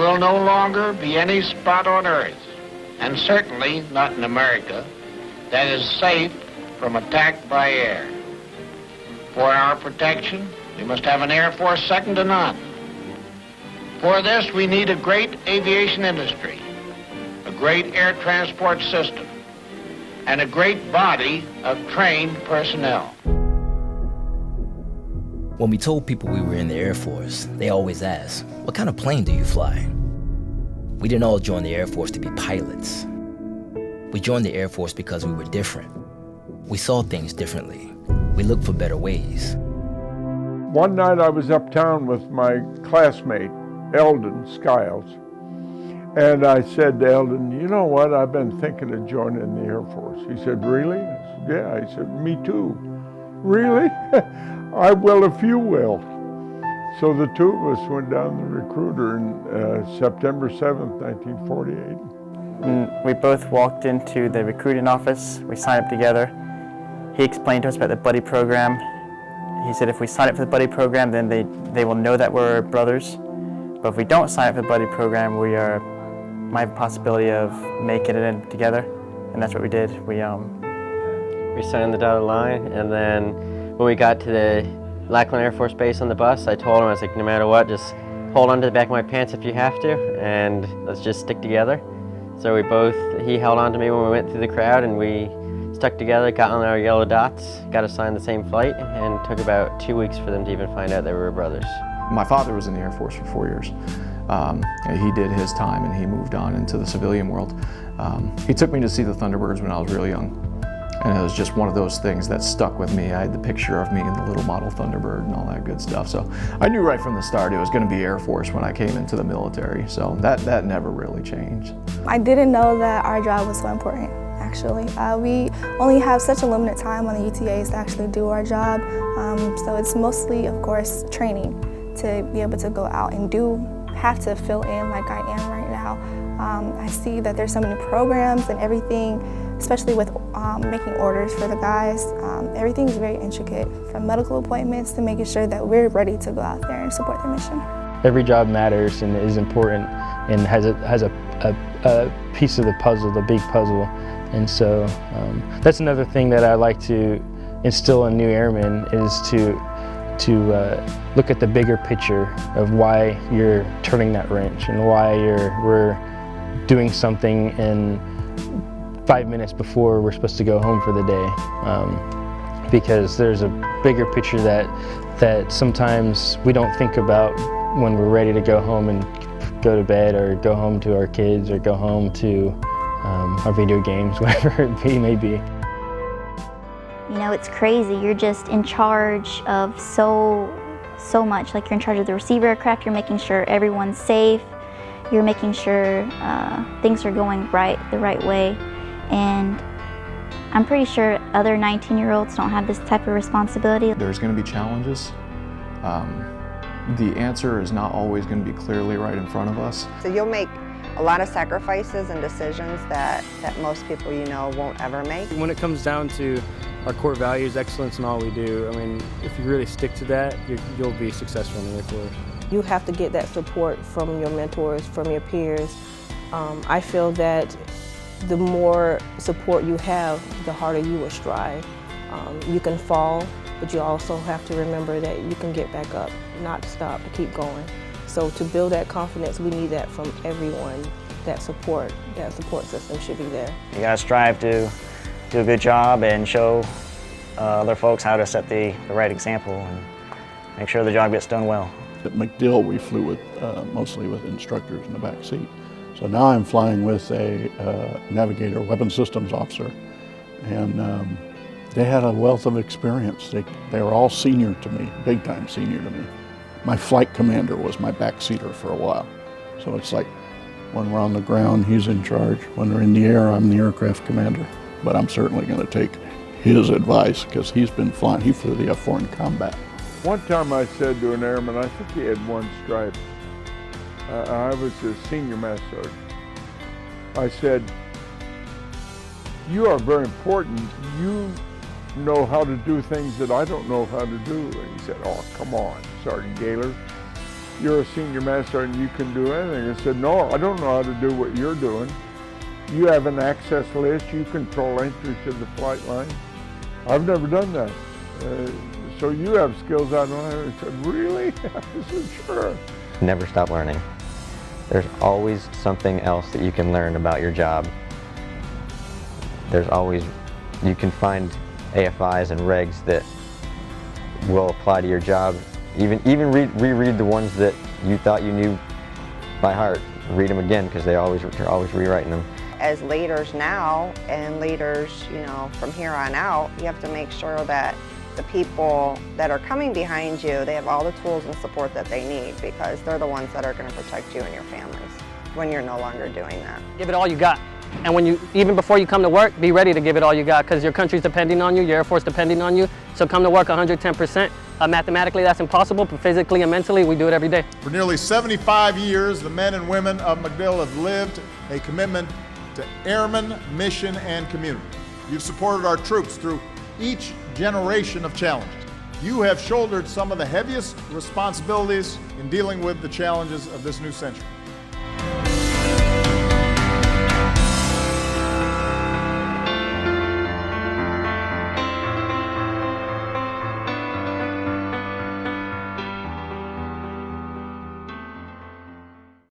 will no longer be any spot on Earth, and certainly not in America, that is safe from attack by air. For our protection, we must have an Air Force second to none. For this, we need a great aviation industry, a great air transport system, and a great body of trained personnel. When we told people we were in the Air Force, they always asked, "What kind of plane do you fly?" We didn't all join the Air Force to be pilots. We joined the Air Force because we were different. We saw things differently. We looked for better ways. One night I was uptown with my classmate, Eldon Skiles, and I said to Eldon, "You know what, I've been thinking of joining the Air Force." He said, "Really?" I said, "Yeah." I said, "Me too." "Really?" "I will if you will." So the two of us went down the recruiter on September 7th, 1948. We both walked into the recruiting office. We signed up together. He explained to us about the buddy program. He said if we sign up for the buddy program, then they will know that we're brothers. But if we don't sign up for the buddy program, we might have a possibility of making it in together. And that's what we did. We signed the dotted line, and then when we got to the Lackland Air Force Base on the bus, I told him, I was like, no matter what, just hold on to the back of my pants if you have to, and let's just stick together. So he held on to me when we went through the crowd, and we stuck together, got on our yellow dots, got assigned the same flight, and it took about 2 weeks for them to even find out that we were brothers. My father was in the Air Force for 4 years. He did his time and he moved on into the civilian world. He took me to see the Thunderbirds when I was really young. And it was just one of those things that stuck with me. I had the picture of me in the little model Thunderbird and all that good stuff. So I knew right from the start it was going to be Air Force when I came into the military. So that never really changed. I didn't know that our job was so important, actually. We only have such a limited time on the UTAs to actually do our job. So it's mostly, of course, training to be able to go out and have to fill in like I am right now. I see that there's so many programs and everything, especially with making orders for the guys. Everything's very intricate, from medical appointments to making sure that we're ready to go out there and support the mission. Every job matters and is important and has a piece of the puzzle, the big puzzle. And so that's another thing that I like to instill in new airmen is to look at the bigger picture of why you're turning that wrench and why we're doing something in 5 minutes before we're supposed to go home for the day. Because there's a bigger picture that sometimes we don't think about when we're ready to go home and go to bed or go home to our kids or go home to our video games, whatever it may be. You know, it's crazy. You're just in charge of so much. Like, you're in charge of the receiver aircraft, you're making sure everyone's safe, you're making sure things are going the right way. And I'm pretty sure other 19-year-olds don't have this type of responsibility. There's going to be challenges. The answer is not always going to be clearly right in front of us. So you'll make a lot of sacrifices and decisions that most people you know won't ever make. When it comes down to our core values, excellence in all we do, I mean, if you really stick to that, you'll be successful in the Air Force. You have to get that support from your mentors, from your peers. I feel that the more support you have, the harder you will strive. You can fall, but you also have to remember that you can get back up, not to stop, to keep going. So to build that confidence, we need that from everyone. That support system should be there. You gotta strive to do a good job and show other folks how to set the right example and make sure the job gets done well. At MacDill, we flew mostly with instructors in the back seat. So now I'm flying with a navigator, weapons systems officer, and they had a wealth of experience. They were all senior to me, big time senior to me. My flight commander was my backseater for a while. So it's like when we're on the ground, he's in charge. When we're in the air, I'm the aircraft commander. But I'm certainly going to take his advice because he's been flying. He flew the F-4 in combat. One time I said to an airman, I think he had one stripe. I was a senior master sergeant. I said, "You are very important. You know how to do things that I don't know how to do." And he said, "Oh, come on, Sergeant Gaylor." you're a senior master and you can do anything. I said, no, I don't know how to do what you're doing. You have an access list, you control entry to the flight line. I've never done that. So you have skills I don't have. I said, really? I said, sure. Never stop learning. There's always something else that you can learn about your job. There's always, you can find AFIs and regs that will apply to your job. Even reread the ones that you thought you knew by heart. Read them again, because they're always rewriting them. As leaders now and leaders, you know, from here on out, you have to make sure that the people that are coming behind you, they have all the tools and support that they need, because they're the ones that are going to protect you and your families when you're no longer doing that. Give it all you got. And when you, even before you come to work, be ready to give it all you got, because your country's depending on you, your Air Force depending on you. So come to work 110%. Mathematically, that's impossible, but physically and mentally, we do it every day. For nearly 75 years, the men and women of MacDill have lived a commitment to airmen, mission, and community. You've supported our troops through each generation of challenges. You have shouldered some of the heaviest responsibilities in dealing with the challenges of this new century.